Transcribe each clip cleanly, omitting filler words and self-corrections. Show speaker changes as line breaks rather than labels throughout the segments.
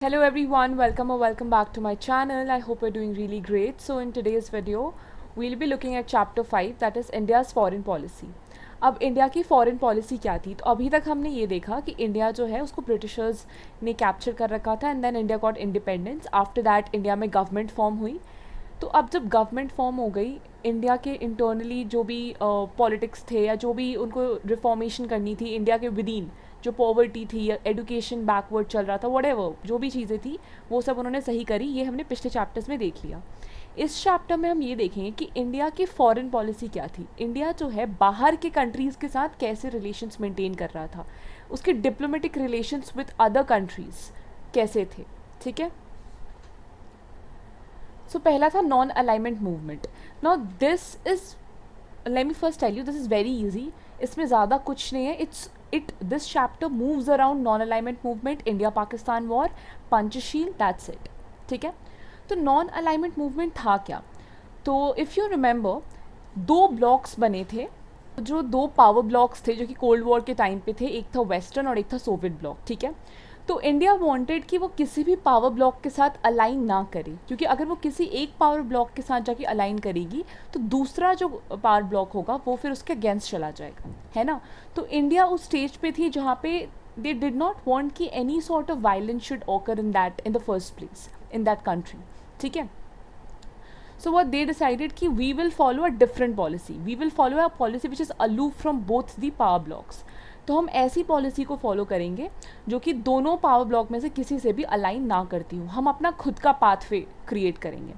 Hello everyone, welcome or welcome back to my channel. I hope you're doing really great. So in today's video, we'll be looking at chapter 5 that is India's foreign policy. अब India की foreign policy क्या थी? तो अभी तक हमने ये देखा कि इंडिया जो है उसको ब्रिटिशर्स ने कैप्चर कर रखा था and then India got independence. After that India में गवर्नमेंट फॉर्म हुई. तो अब जब गवर्नमेंट फॉर्म हो गई, इंडिया के इंटरनली जो भी पॉलिटिक्स थे या जो भी उनको रिफॉर्मेशन करनी थी इंडिया के विद इन, जो पॉवर्टी थी या एडुकेशन बैकवर्ड चल रहा था, व्हाटएवर जो भी चीज़ें थी वो सब उन्होंने सही करी. ये हमने पिछले चैप्टर्स में देख लिया. इस चैप्टर में हम ये देखेंगे कि इंडिया की फॉरेन पॉलिसी क्या थी. इंडिया जो है बाहर के कंट्रीज़ के साथ कैसे रिलेशंस मेंटेन कर रहा था, उसके diplomatic relations with other countries कैसे थे. ठीक है. सो पहला था non alignment movement. Now this is, let me first tell you, this is very easy. इसमें ज़्यादा कुछ नहीं है. This chapter moves around non alignment movement, India Pakistan war, Panchsheel, that's it. ठीक है. तो नॉन अलाइनमेंट मूवमेंट था क्या? तो इफ़ यू रिमेंबर, दो ब्लॉक्स बने थे, जो दो पावर ब्लॉक्स थे जो कि कोल्ड वॉर के टाइम पे थे. एक था वेस्टर्न और एक था सोवियत ब्लॉक. ठीक है. तो इंडिया वांटेड कि वो किसी भी पावर ब्लॉक के साथ अलाइन ना करे, क्योंकि अगर वो किसी एक पावर ब्लॉक के साथ जाके अलाइन करेगी तो दूसरा जो पावर ब्लॉक होगा वो फिर उसके अगेंस्ट चला जाएगा, है ना. तो इंडिया उस स्टेज पे थी जहाँ पे दे डिड नॉट वांट कि any sort of violence should occur in the first place in that country. ठीक है. So what they decided कि we will follow a different policy. We will follow a policy which is aloof from both the power blocks. तो हम ऐसी policy को follow करेंगे जो कि दोनों पावर ब्लॉक में से किसी से भी अलाइन ना करती हूँ. हम अपना खुद का पाथवे क्रिएट करेंगे.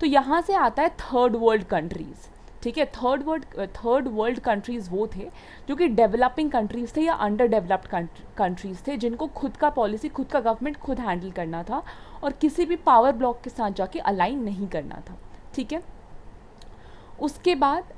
तो यहाँ से आता है थर्ड वर्ल्ड कंट्रीज़. ठीक है. थर्ड वर्ल्ड कंट्रीज़ वो थे जो कि डेवलपिंग कंट्रीज़ थे या अंडर डेवलप्ड कंट्रीज़ थे, जिनको खुद का पॉलिसी, खुद का गवर्नमेंट खुद हैंडल करना था और किसी भी पावर ब्लॉक के साथ जाके अलाइन नहीं करना था. ठीक है. उसके बाद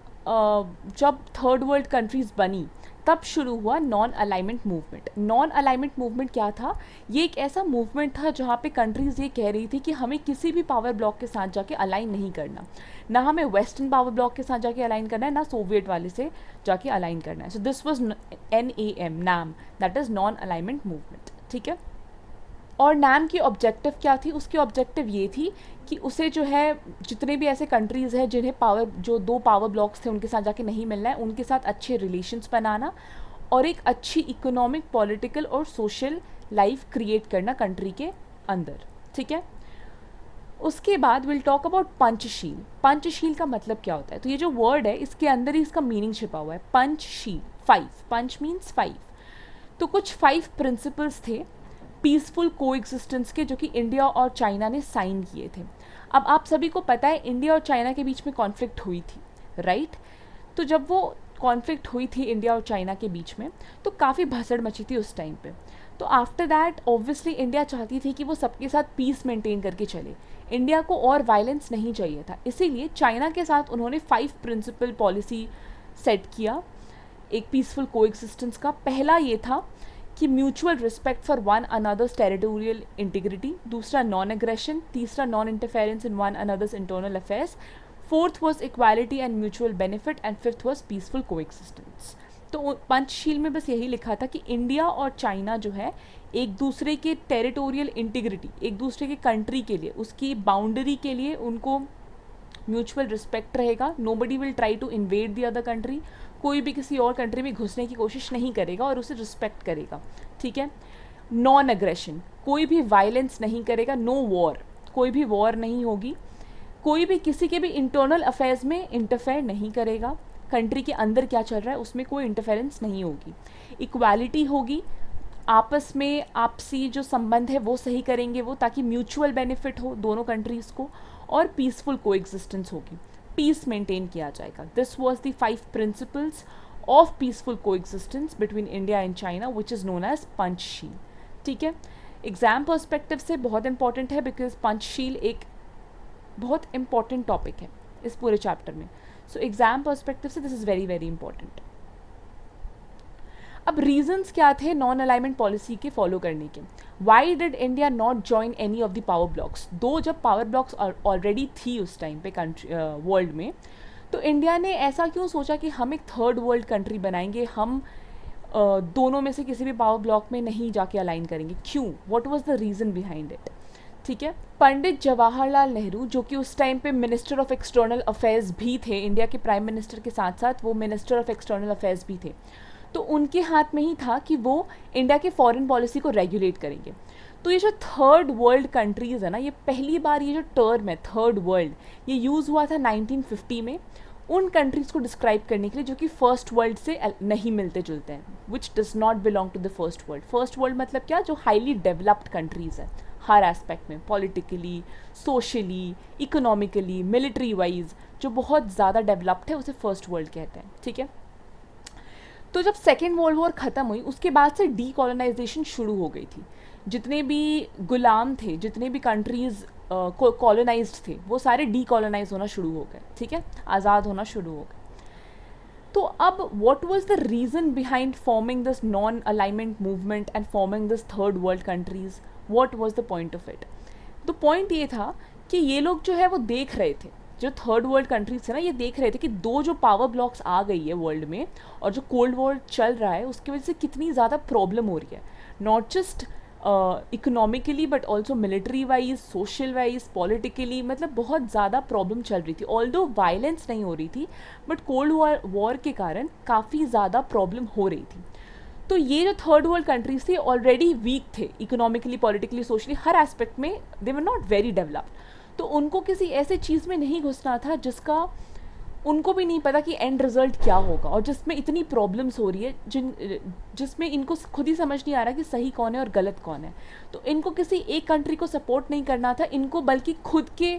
जब थर्ड वर्ल्ड कंट्रीज़ बनी तब शुरू हुआ non alignment movement. Non alignment movement क्या था? ये एक ऐसा मूवमेंट था जहाँ पे कंट्रीज़ ये कह रही थी कि हमें किसी भी पावर ब्लॉक के साथ जाके अलाइन नहीं करना. ना हमें वेस्टर्न पावर ब्लॉक के साथ जाके अलाइन करना है, ना सोवियत वाले से जाके अलाइन करना है. So this was NAM, that is non alignment movement. ठीक है. और नैम की ऑब्जेक्टिव क्या थी? उसकी ऑब्जेक्टिव ये थी कि उसे जो है जितने भी ऐसे कंट्रीज़ हैं जिन्हें जो दो पावर ब्लॉक्स थे उनके साथ जाके नहीं मिलना है, उनके साथ अच्छे रिलेशंस बनाना और एक अच्छी इकोनॉमिक, पॉलिटिकल और सोशल लाइफ क्रिएट करना कंट्री के अंदर. ठीक है. उसके बाद will talk about Panchsheel. Panchsheel का मतलब क्या होता है? तो ये जो वर्ड है इसके अंदर ही इसका मीनिंग छिपा हुआ है. पंचशील, 5. पंच मीन्स 5. तो कुछ 5 प्रिंसिपल्स थे पीसफुल कोएग्जिस्टेंस के, जो कि इंडिया और चाइना ने साइन किए थे. अब आप सभी को पता है इंडिया और चाइना के बीच में कॉन्फ्लिक्ट हुई थी, राइट. तो जब वो कॉन्फ्लिक्ट हुई थी इंडिया और चाइना के बीच में तो काफ़ी भसड़ मची थी उस टाइम पे. तो आफ्टर दैट ऑब्वियसली इंडिया चाहती थी कि वो सबके साथ पीस मेंटेन करके चले. इंडिया को और वायलेंस नहीं चाहिए था, इसीलिए चाइना के साथ उन्होंने 5 प्रिंसिपल पॉलिसी सेट किया एक पीसफुल कोएग्जिस्टेंस का. पहला ये था कि mutual respect for one another's territorial integrity, दूसरा नॉन एग्रेशन, तीसरा non interference in one another's internal affairs, fourth was equality and mutual benefit and fifth was peaceful coexistence. तो पंचशील में बस यही लिखा था कि इंडिया और चाइना जो है एक दूसरे के टेरिटोरियल इंटीग्रिटी, एक दूसरे के कंट्री के लिए, उसकी बाउंड्री के लिए उनको म्यूचुअल रिस्पेक्ट रहेगा. Nobody will try to invade the other country. कोई भी किसी और कंट्री में घुसने की कोशिश नहीं करेगा और उसे रिस्पेक्ट करेगा. ठीक है. नॉन एग्रेशन, कोई भी वायलेंस नहीं करेगा. नो वॉर, कोई भी वॉर नहीं होगी. कोई भी किसी के भी इंटरनल अफेयर्स में इंटरफेयर नहीं करेगा. कंट्री के अंदर क्या चल रहा है उसमें कोई इंटरफेरेंस नहीं होगी. इक्वालिटी होगी, आपस में आपसी जो संबंध है वो सही करेंगे वो, ताकि म्यूचुअल बेनिफिट हो दोनों कंट्रीज़ को. और पीसफुल कोएग्जिस्टेंस होगी, पीस मेंटेन किया जाएगा. This was the 5 principles of peaceful coexistence between India and China which is known as Panchsheel. ठीक है. एग्जाम पर्सपेक्टिव से बहुत इंपॉर्टेंट है बिकॉज पंचशील एक बहुत इंपॉर्टेंट टॉपिक है इस पूरे चैप्टर में. सो एग्जाम पर्सपेक्टिव से this is very very important. अब रीजंस क्या थे नॉन अलाइनमेंट पॉलिसी के फॉलो करने के? Why did India not join any of the power blocks? दो जब पावर ब्लॉक्स ऑलरेडी थी उस टाइम पे कंट्री वर्ल्ड में, तो इंडिया ने ऐसा क्यों सोचा कि हम एक थर्ड वर्ल्ड कंट्री बनाएंगे, हम दोनों में से किसी भी पावर ब्लॉक में नहीं जाके अलाइन करेंगे। क्यों? What was the reason behind it? ठीक है, पंडित जवाहरलाल नेहरू, जो कि उस टाइम पे मिनिस्टर ऑफ एक्सटर्नल अफेयर्स भी थे, इंडिया के प्राइम मिनिस्टर के साथ साथ वो मिनिस्टर ऑफ एक्सटर्नल अफेयर्स भी थे, तो उनके हाथ में ही था कि वो इंडिया के फॉरेन पॉलिसी को रेगुलेट करेंगे। तो ये जो थर्ड वर्ल्ड कंट्रीज़ है ना, ये पहली बार ये जो टर्म है थर्ड वर्ल्ड, ये यूज़ हुआ था 1950 में उन कंट्रीज़ को डिस्क्राइब करने के लिए जो कि फर्स्ट वर्ल्ड से नहीं मिलते जुलते हैं, which does not belong to the first world. First world मतलब क्या? जो हाईली डेवलप्ड कंट्रीज़ है हर एस्पेक्ट में, politically, socially, economically, military wise, जो बहुत ज़्यादा डेवलप्ड है उसे फर्स्ट वर्ल्ड कहते हैं। ठीक है, तो जब सेकेंड वर्ल्ड वॉर ख़त्म हुई उसके बाद से डीकॉलोनाइजेशन शुरू हो गई थी। जितने भी गुलाम थे, जितने भी कंट्रीज़ कॉलोनाइज्ड थे, वो सारे डीकॉलोनाइज होना शुरू हो गए। ठीक है, आज़ाद होना शुरू हो गए। तो अब what was the reason behind forming this non alignment movement and forming this third world countries? What was the point of it? तो पॉइंट ये था कि ये लोग जो है वो देख रहे थे, जो थर्ड वर्ल्ड कंट्रीज थे ना, ये देख रहे थे कि दो जो पावर ब्लॉक्स आ गई है वर्ल्ड में और जो कोल्ड वॉर चल रहा है उसकी वजह से कितनी ज़्यादा प्रॉब्लम हो रही है, not just economically but also military wise, social wise, politically, मतलब बहुत ज़्यादा प्रॉब्लम चल रही थी। ऑल्दो वायलेंस नहीं हो रही थी बट कोल्ड वॉर के कारण काफ़ी ज़्यादा प्रॉब्लम हो रही थी। तो ये जो थर्ड वर्ल्ड कंट्रीज थे ऑलरेडी वीक थे इकोनॉमिकली, पॉलिटिकली, सोशली, हर एस्पेक्ट में दे वर नॉट वेरी डेवलप्ड। तो उनको किसी ऐसे चीज़ में नहीं घुसना था जिसका उनको भी नहीं पता कि एंड रिजल्ट क्या होगा और जिसमें इतनी प्रॉब्लम्स हो रही है, जिसमें इनको खुद ही समझ नहीं आ रहा कि सही कौन है और गलत कौन है। तो इनको किसी एक कंट्री को सपोर्ट नहीं करना था, इनको बल्कि खुद के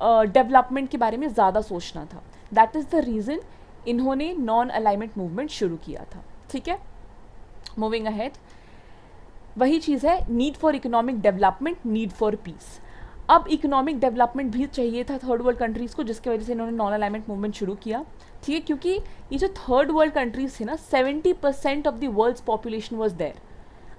डेवलपमेंट के बारे में ज़्यादा सोचना था। दैट इज़ द रीज़न इन्होंने नॉन अलाइनमेंट मूवमेंट शुरू किया था। ठीक है, मूविंग अहेड, वही चीज़ है, need for economic development, need for piece. अब इकोनॉमिक डेवलपमेंट भी चाहिए था थर्ड वर्ल्ड कंट्रीज़ को, जिसकी वजह से इन्होंने नॉन अलाइनमेंट मूवमेंट शुरू किया। ठीक है, क्योंकि ये जो थर्ड वर्ल्ड कंट्रीज़ थे ना, 70% of the world's population was there.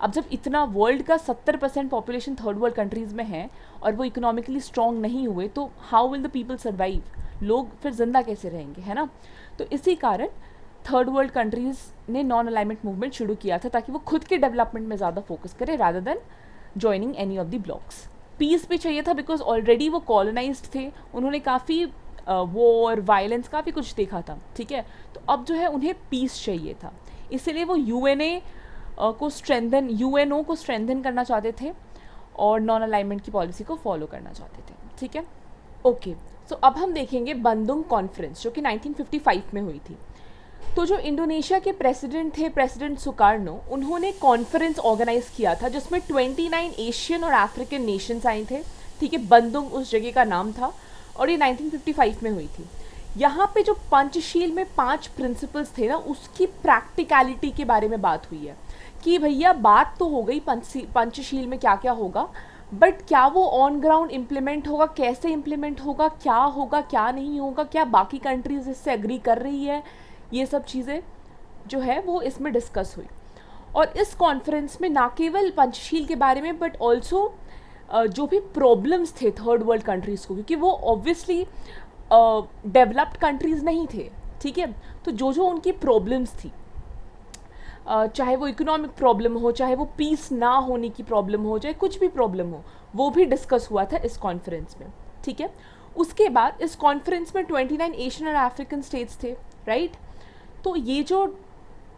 अब जब इतना वर्ल्ड का 70% पॉपुलेशन थर्ड वर्ल्ड कंट्रीज़ में है और वो इकोनॉमिकली स्ट्रॉन्ग नहीं हुए, तो how will the people survive? लोग फिर जिंदा कैसे रहेंगे, है ना? तो इसी कारण थर्ड वर्ल्ड कंट्रीज़ ने नॉन अलाइनमेंट मूवमेंट शुरू किया था ताकि वो खुद के डेवलपमेंट में ज़्यादा फोकस करे rather than joining any of the blocks. Peace भी चाहिए था बिकॉज ऑलरेडी वो कॉलोनाइज्ड थे, उन्होंने काफ़ी वॉर, वायलेंस, काफ़ी कुछ देखा था। ठीक है, तो अब जो है उन्हें पीस चाहिए था, इसीलिए वो यूएनओ को स्ट्रेंथन करना चाहते थे और नॉन अलाइनमेंट की पॉलिसी को फॉलो करना चाहते थे। ठीक है, ओके, सो अब हम देखेंगे बंदुंग कॉन्फ्रेंस जो कि 1955 में हुई थी। तो जो इंडोनेशिया के प्रेसिडेंट थे, प्रेसिडेंट सुकार्नो, उन्होंने कॉन्फ्रेंस ऑर्गेनाइज किया था जिसमें 29 एशियन और अफ्रीकन नेशंस आए थे। ठीक है, बंदुंग उस जगह का नाम था और ये 1955 में हुई थी। यहाँ पे जो पंचशील में 5 प्रिंसिपल्स थे ना, उसकी प्रैक्टिकलिटी के बारे में बात हुई है कि भैया बात तो हो गई पंचशील में क्या क्या होगा, बट क्या वो ऑन ग्राउंड इम्प्लीमेंट होगा, कैसे इम्प्लीमेंट होगा, क्या नहीं होगा, क्या बाकी कंट्रीज इससे एग्री कर रही है, ये सब चीज़ें जो है वो इसमें डिस्कस हुई। और इस कॉन्फ्रेंस में ना केवल पंचशील के बारे में बट ऑल्सो जो भी प्रॉब्लम्स थे थर्ड वर्ल्ड कंट्रीज़ को, क्योंकि वो ऑब्वियसली डेवलप्ड कंट्रीज़ नहीं थे। ठीक है, तो जो उनकी प्रॉब्लम्स थी, चाहे वो इकोनॉमिक प्रॉब्लम हो, चाहे वो पीस ना होने की प्रॉब्लम हो, चाहे कुछ भी प्रॉब्लम हो, वो भी डिस्कस हुआ था इस कॉन्फ्रेंस में। ठीक है, उसके बाद इस कॉन्फ्रेंस में 29 एशियन और अफ्रीकन स्टेट्स थे, राइट? तो ये जो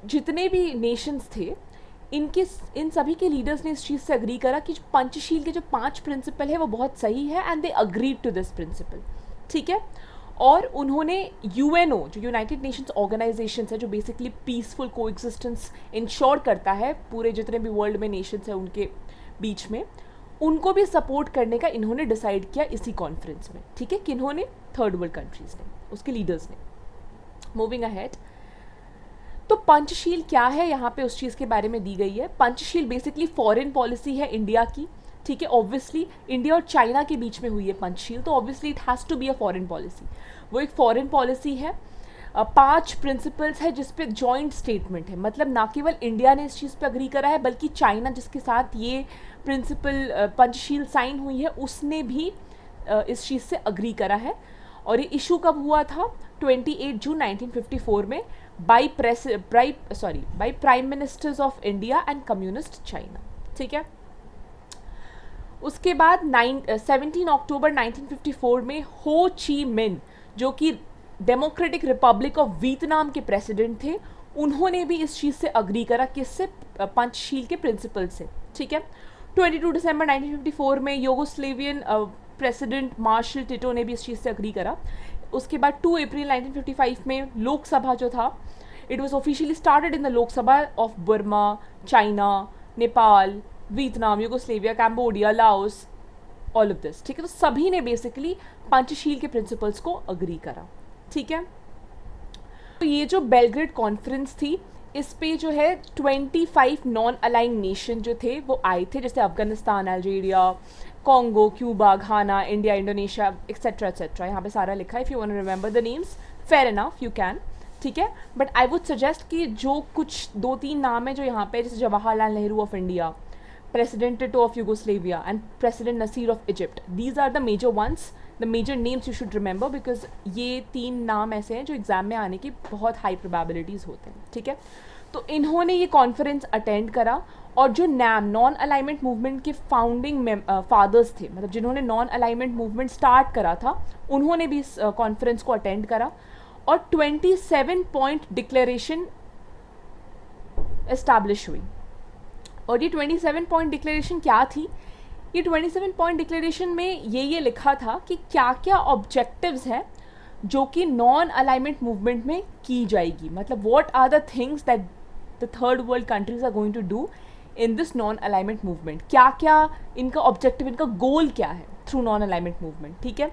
जितने भी नेशंस थे, इन सभी के लीडर्स ने इस चीज़ से अग्री करा कि पंचशील के जो 5 प्रिंसिपल है वो बहुत सही है and they agreed to this principle. ठीक है, और उन्होंने यूएनओ, जो यूनाइटेड नेशंस ऑर्गेनाइजेशन है, जो बेसिकली पीसफुल कोएग्जिस्टेंस इंश्योर करता है पूरे जितने भी वर्ल्ड में नेशंस हैं उनके बीच में, उनको भी सपोर्ट करने का इन्होंने डिसाइड किया इसी कॉन्फ्रेंस में। ठीक है, किन्होंने? थर्ड वर्ल्ड कंट्रीज़ ने, उसके लीडर्स ने। मूविंग अहेड, तो पंचशील क्या है यहाँ पे उस चीज़ के बारे में दी गई है। पंचशील बेसिकली फॉरेन पॉलिसी है इंडिया की। ठीक है, ऑब्वियसली इंडिया और चाइना के बीच में हुई है पंचशील, तो obviously it has to be a foreign policy. वो एक फॉरेन पॉलिसी है, 5 प्रिंसिपल्स है जिस पे जॉइंट स्टेटमेंट है, मतलब ना केवल इंडिया ने इस चीज़ पे अग्री करा है बल्कि चाइना जिसके साथ ये प्रिंसिपल पंचशील साइन हुई है उसने भी इस चीज़ से अग्री करा है। और ये इशू कब हुआ था? 28 जून 1954 में by prime ministers of India and communist China. ठीक है, उसके बाद 17 अक्टूबर 1954 में हो ची मिन, जो कि डेमोक्रेटिक रिपब्लिक ऑफ वियतनाम के प्रेसिडेंट थे, उन्होंने भी इस चीज़ से अग्री करा, किससे? पंचशील के प्रिंसिपल से। ठीक है, 22 दिसंबर 1954 में यूगोस्लेवियन प्रेसिडेंट मार्शल टिटो ने भी इस चीज़ से अग्री करा। उसके बाद 2 अप्रैल 1955 में लोकसभा जो था, it was officially started in the Lok Sabha of Burma, China, Nepal, Vietnam, Yugoslavia, Cambodia, Laos, all of this. ठीक है, तो सभी ने बेसिकली पंचशील के प्रिंसिपल्स को अग्री करा। ठीक है, तो ये जो बेलग्रेड कॉन्फ्रेंस थी, इस पे जो है 25 नॉन अलाइंग नेशन जो थे वो आए थे, जैसे Afghanistan, Algeria, Congo, Cuba, Ghana, India, Indonesia, etcetera etcetera. यहाँ पे सारा लिखा है, if you want to remember the names fair enough you can. ठीक है, बट आई वुड सजेस्ट कि जो कुछ 2-3 नाम है जो यहाँ पे, जैसे Jawaharlal Nehru of India, President Tito of Yugoslavia and President Nasir of Egypt. These are the major ones, the major names you should remember because ये 3 नाम ऐसे हैं जो एग्ज़ाम में आने की बहुत हाई प्रोबेबिलिटीज़ होते हैं। ठीक है, तो इन्होंने ये कॉन्फ्रेंस अटेंड करा, और जो नैम नॉन अलाइनमेंट मूवमेंट के फाउंडिंग फादर्स थे, मतलब जिन्होंने नॉन अलाइनमेंट मूवमेंट स्टार्ट करा था, उन्होंने भी इस कॉन्फ्रेंस को अटेंड करा, और 27 पॉइंट डिक्लेरेशन एस्टैब्लिश हुई। और ये 27 पॉइंट डिक्लेरेशन क्या थी? ये 27 पॉइंट डिक्लेरेशन में ये लिखा था कि क्या क्या ऑब्जेक्टिव्स हैं जो कि नॉन अलाइनमेंट मूवमेंट में की जाएगी, मतलब what are the things that the third world countries are going to do in this non alignment movement. क्या क्या इनका ऑब्जेक्टिव, इनका गोल क्या है थ्रू नॉन अलाइनमेंट मूवमेंट। ठीक है,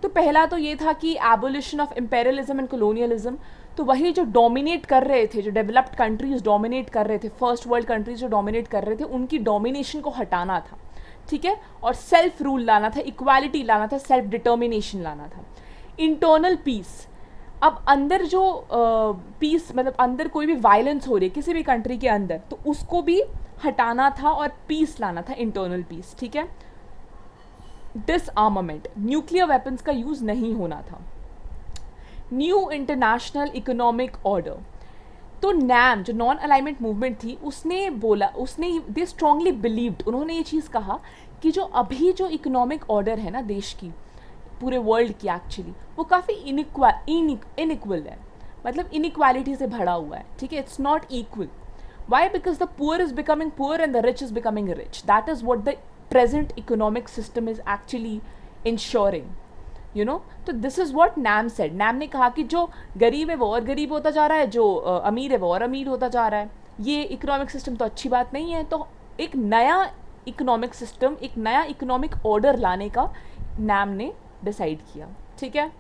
तो पहला तो ये था कि abolition of imperialism and colonialism. तो वही जो डोमिनेट कर रहे थे, जो डेवलप्ड कंट्रीज डोमिनेट कर रहे थे, फर्स्ट वर्ल्ड कंट्रीज जो डोमिनेट कर रहे थे, उनकी डोमिनेशन को हटाना था। ठीक है, और सेल्फ रूल लाना था, इक्वालिटी लाना था, सेल्फ डिटर्मिनेशन लाना था। इंटरनल पीस, अब अंदर जो पीस, मतलब अंदर कोई भी वायलेंस हो रही है किसी भी कंट्री के अंदर, तो उसको भी हटाना था और पीस लाना था, इंटरनल पीस। ठीक है, डिसआर्मामेंट, न्यूक्लियर वेपन्स का यूज़ नहीं होना था। न्यू इंटरनेशनल इकोनॉमिक ऑर्डर, तो नैम जो नॉन अलाइनमेंट मूवमेंट थी, उसने बोला, दे स्ट्रांगली बिलीव्ड, उन्होंने ये चीज़ कहा कि जो अभी जो इकोनॉमिक ऑर्डर है ना देश की, पूरे वर्ल्ड की एक्चुअली, वो काफ़ी इनइक्वल है, मतलब इनइक्वालिटी से भरा हुआ है। ठीक है, it's not equal. Why? Because the poor is becoming poor and the rich is becoming rich. That is what the present economic system is actually ensuring, you know. तो this is what NAM said. NAM ने कहा कि जो गरीब है वो और गरीब होता जा रहा है, जो अमीर है वो और अमीर होता जा रहा है, ये इकोनॉमिक सिस्टम तो अच्छी बात नहीं है। तो एक नया इकोनॉमिक सिस्टम, एक नया इकोनॉमिक ऑर्डर लाने का नैम ने डिसाइड किया। ठीक है,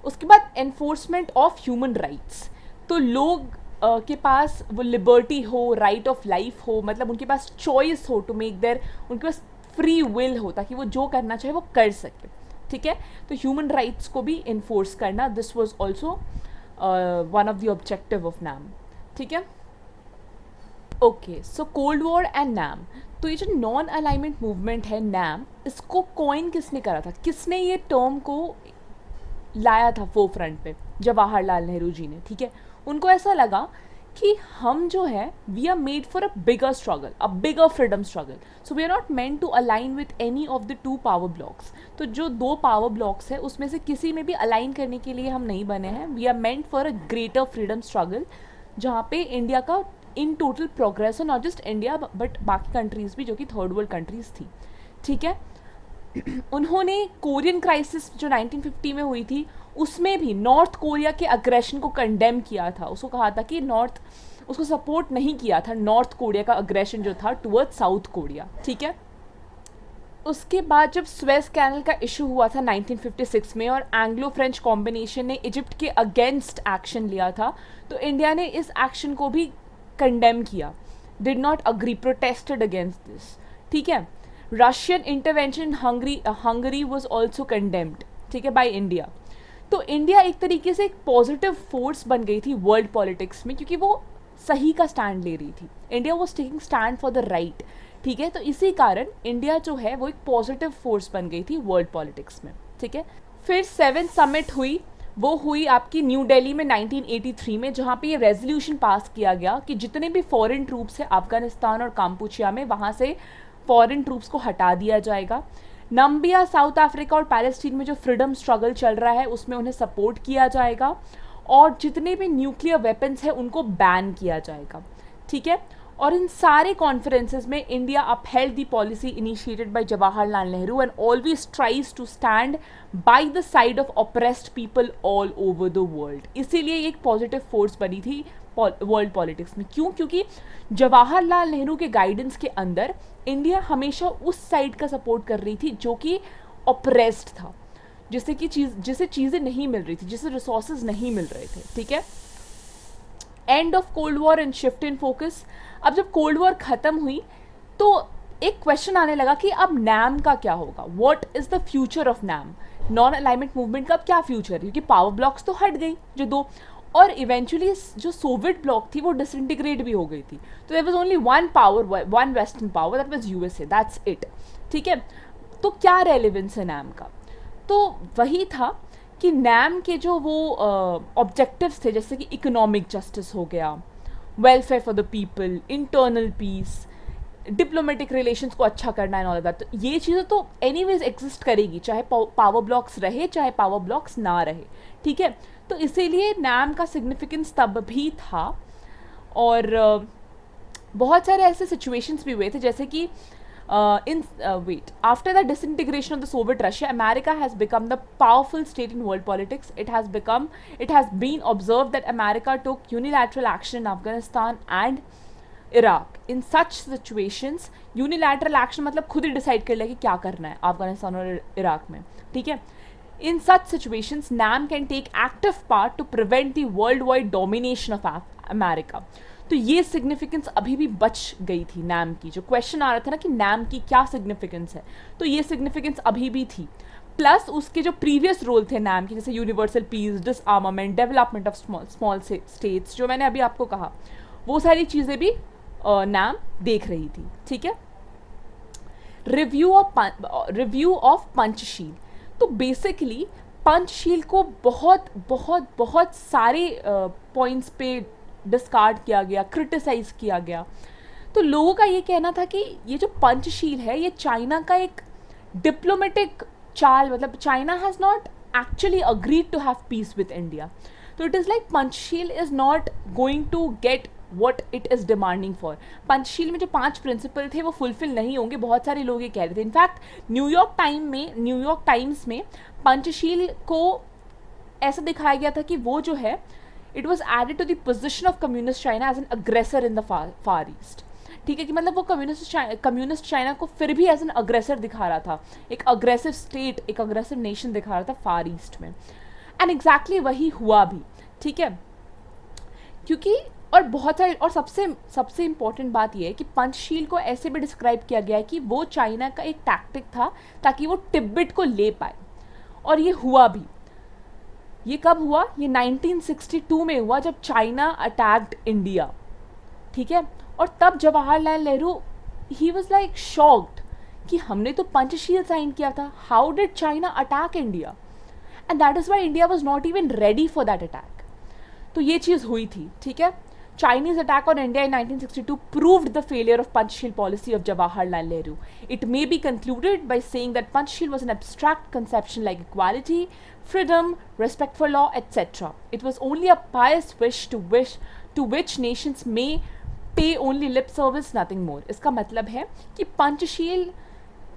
उसके बाद एनफोर्समेंट ऑफ ह्यूमन राइट्स, तो लोग के पास वो लिबर्टी हो, राइट ऑफ लाइफ हो, मतलब उनके पास चॉइस हो टू मेक देयर, उनके पास फ्री विल हो ताकि वो जो करना चाहे वो कर सके। ठीक है, तो ह्यूमन राइट्स को भी इन्फोर्स करना, this was also one of the objective of NAM. ठीक है, okay, so cold war and NAM, तो ये जो नॉन अलाइनमेंट मूवमेंट है नैम, इसको कॉइन किसने करा था, किसने ये टर्म को लाया था फो फ्रंट पे? जवाहरलाल नेहरू जी ने। ठीक है, उनको ऐसा लगा कि हम जो है we are made for a bigger struggle, a bigger freedom struggle, so we are not meant to align with any of the 2 power blocks. तो जो 2 पावर ब्लॉक्स है उसमें से किसी में भी अलाइन करने के लिए हम नहीं बने हैं। We are meant for a greater freedom struggle, जहाँ पे इंडिया का इन टोटल प्रोग्रेस है, नॉट जस्ट इंडिया बट बाकी कंट्रीज़ भी जो कि थर्ड वर्ल्ड कंट्रीज़ थी। ठीक है, उन्होंने कोरियन क्राइसिस जो 1950 में हुई थी उसमें भी नॉर्थ कोरिया के अग्रेशन को कंडेम किया था। उसको कहा था कि नॉर्थ, उसको सपोर्ट नहीं किया था नॉर्थ कोरिया का अग्रेशन जो था टुवर्ड साउथ कोरिया। ठीक है, उसके बाद जब स्वेज कैनल का इशू हुआ था 1956 में और एंग्लो फ्रेंच कॉम्बिनेशन ने इजिप्ट के अगेंस्ट एक्शन लिया था, तो इंडिया ने इस एक्शन को भी कंडेम किया, did not agree, protested against this. ठीक है, Russian intervention in Hungary was also condemned, ठीक है, बाई इंडिया। तो इंडिया एक तरीके से एक पॉजिटिव फोर्स बन गई थी वर्ल्ड पॉलिटिक्स में, क्योंकि वो सही का स्टैंड ले रही थी। India was taking stand for the right, ठीक है। तो इसी कारण इंडिया जो है वो एक पॉजिटिव फोर्स बन गई थी वर्ल्ड पॉलिटिक्स में, ठीक है। फिर 7th समिट हुई, वो हुई आपकी न्यू दिल्ली में 1983 में, जहाँ पे ये रेजोल्यूशन पास किया गया कि जितने भी फॉरेन ट्रूप्स हैं अफगानिस्तान और काम्पुचिया में, वहाँ से फॉरेन ट्रूप्स को हटा दिया जाएगा। नम्बिया, साउथ अफ्रीका और पैलेस्टीन में जो फ्रीडम स्ट्रगल चल रहा है उसमें उन्हें सपोर्ट किया जाएगा, और जितने भी न्यूक्लियर वेपन्स हैं उनको बैन किया जाएगा, ठीक है। और इन सारे कॉन्फ्रेंसेस में India upheld the policy initiated by Jawaharlal Nehru and always tries to stand by the side of oppressed people all over the world. इसीलिए एक पॉजिटिव फोर्स बनी थी वर्ल्ड पॉलिटिक्स में। क्यों? क्योंकि जवाहरलाल नेहरू के गाइडेंस के अंदर इंडिया हमेशा उस साइड का सपोर्ट कर रही थी जो कि ऑप्रेस्ड था, जिसे चीज़ें नहीं मिल रही थी, जिसे रिसोर्सेज नहीं मिल रहे थे, ठीक है। End of cold war and shift in focus. अब जब कोल्ड वॉर खत्म हुई तो एक क्वेश्चन आने लगा कि अब नैम का क्या होगा, what is the future of NAM, non alignment movement का अब क्या फ्यूचर है, क्योंकि पावर ब्लॉक्स तो हट गई जो दो, और इवेंचुअली जो सोवियत ब्लॉक थी वो डिसइंटीग्रेट भी हो गई थी। तो there was only one power, one western power, that was USA, that's it, ठीक है। तो क्या रेलिवेंस है नैम का? तो वही था कि नैम के जो वो ऑब्जेक्टिव्स थे, जैसे कि इकोनॉमिक जस्टिस हो गया, welfare for the people, internal peace, diplomatic relations को अच्छा करना एंड ऑल दैट, तो ये चीज़ें तो एनीवेज एग्जिस्ट करेगी, चाहे पावर ब्लॉक्स रहे चाहे पावर ब्लॉक्स ना रहे, ठीक है। तो इसीलिए नैम का सिग्निफिकेंस तब भी था। और बहुत सारे ऐसे सिचुएशंस भी हुए थे, जैसे कि after the disintegration of the Soviet Russia, America has become the powerful state in world politics. It has been observed that America took unilateral action in Afghanistan and Iraq. In such situations, unilateral action मतलब खुद ही decide कर ले कि क्या करना है अफगानिस्तान और Iraq में, ठीक है। In such situations, NAM can take active part to prevent the worldwide domination of America. तो ये सिग्निफिकेंस अभी भी बच गई थी नैम की। जो क्वेश्चन आ रहा था ना कि नैम की क्या सिग्निफिकेंस है, तो ये सिग्निफिकेंस अभी भी थी। प्लस उसके जो प्रीवियस रोल थे नैम के, जैसे universal peace, डिसआर्मामेंट, development of small states, जो मैंने अभी आपको कहा, वो सारी चीज़ें भी नैम देख रही थी, ठीक है। Review of Panchsheel. तो बेसिकली पंचशील को बहुत बहुत बहुत सारे पॉइंट्स पे डिस्कार्ड किया गया, क्रिटिसाइज किया गया। तो लोगों का ये कहना था कि ये जो पंचशील है ये चाइना का एक डिप्लोमेटिक चाल, मतलब China has not actually agreed to have peace with India. तो it is like Panchsheel is not going to get what it is demanding for. Panchsheel में जो 5 प्रिंसिपल थे वो फुलफिल नहीं होंगे, बहुत सारे लोग ये कह रहे थे। इनफैक्ट न्यूयॉर्क टाइम्स में पंचशील को ऐसा दिखाया गया था कि वो जो है it was added to the position of communist China as an aggressor in the far east, ठीक है। कि मतलब वो कम्युनिस्ट चाइना को फिर भी एज एन अग्रेसर दिखा रहा था, एक अग्रेसिव स्टेट, एक अग्रेसिव नेशन दिखा रहा था फार ईस्ट में। एंड एग्जैक्टली वही हुआ भी, ठीक है। क्योंकि और बहुत सारे, और सबसे इम्पॉर्टेंट बात यह है कि पंचशील को ऐसे भी डिस्क्राइब किया गया है कि वो चाइना का एक टैक्टिक था ताकि वो तिब्बत को ले पाए, और ये हुआ भी। ये कब हुआ? ये 1962 में हुआ, जब चाइना अटैक्ड इंडिया, ठीक है। और तब Jawaharlal Nehru he was like shocked कि हमने तो पंचशील साइन किया था, how did China attack India, and that is why India was not even ready for that attack. तो ये चीज़ हुई थी, ठीक है। Chinese attack on India in 1962 proved the failure of Panchsheel policy of Jawaharlal Nehru. It may be concluded by saying that Panchsheel was an abstract conception like equality, freedom, respect for law, etc. It was only a pious wish to which nations may pay only lip service, nothing more. इसका मतलब है कि पंचशील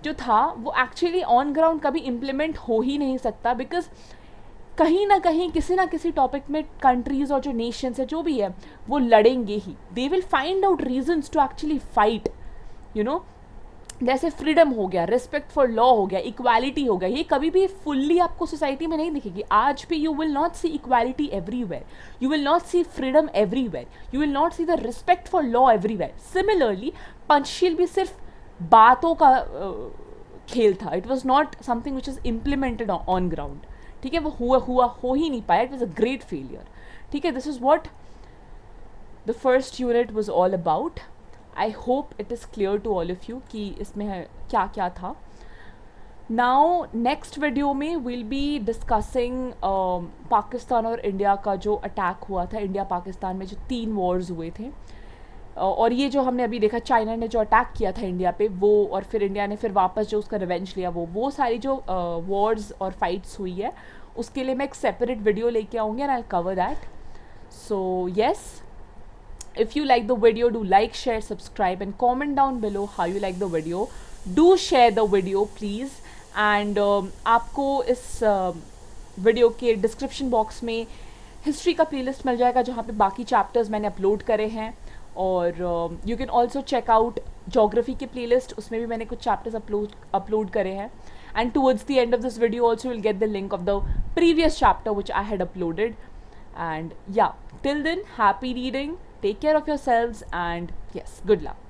जो था वो actually on ground कभी implement हो ही नहीं सकता, बिकॉज कहीं ना कहीं किसी ना किसी टॉपिक में कंट्रीज और जो नेशंस है जो भी है वो लड़ेंगे ही। They will find out reasons to actually fight, you know. जैसे फ्रीडम हो गया, रिस्पेक्ट फॉर लॉ हो गया, इक्वालिटी हो गया, ये कभी भी फुल्ली आपको सोसाइटी में नहीं दिखेगी। आज भी you will not see equality everywhere, you will not see freedom everywhere, you will not see the respect for law everywhere. Similarly Panchsheel भी सिर्फ बातों का खेल था, it was not something which is implemented on ground, ठीक है। वो हो ही नहीं पाया, it was a great failure, ठीक है। This is what the first unit was all about. I hope it is clear to all of you कि इसमें क्या क्या था. नाउ नेक्स्ट वीडियो में विल बी डिस्कसिंग पाकिस्तान और इंडिया का जो अटैक हुआ था, इंडिया पाकिस्तान में जो 3 वॉर्स हुए थे. और ये जो हमने अभी देखा, चाइना ने जो अटैक किया था इंडिया पे वो, और फिर इंडिया ने फिर वापस जो उसका रिवेंज लिया, वो सारी जो वॉर्स और फाइट्स हुई है, उसके लिए मैं एक सेपरेट वीडियो लेके आऊँगी and I cover that. So yes, if you like the video, do like, share, subscribe and comment down below how you like the video. Do share the video please. And आपको इस video के description box में history का playlist मिल जाएगा जहाँ पे बाकी chapters मैंने अपलोड करे हैं. और you can also check out geography के प्लेलिस्ट, उसमें भी मैंने कुछ चैप्टर्स अपलोड करे हैं. And towards the end of this video also will get the link of the previous chapter which I had uploaded. And yeah, till then, happy reading, take care of yourselves, and yes, good luck.